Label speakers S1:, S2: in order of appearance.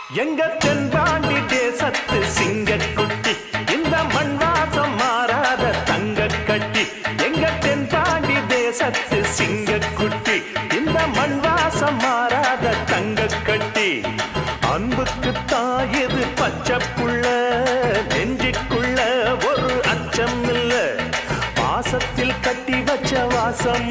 S1: எங்க தென்பாண்டி தேசத்து சிங்கக்குட்டி இந்த மண் வாசம் மாறாத தங்க கட்டி எங்க தென்பாண்டி தேசத்து சிங்கக்குட்டி இந்த மண் வாசம் மாறாத தங்க கட்டி அன்புக்கு தாயது பச்சை புள்ள நெஞ்சுக்குள்ள ஒரு அச்சம் இல்ல பாசத்தில் கட்டி வச்ச வாசம்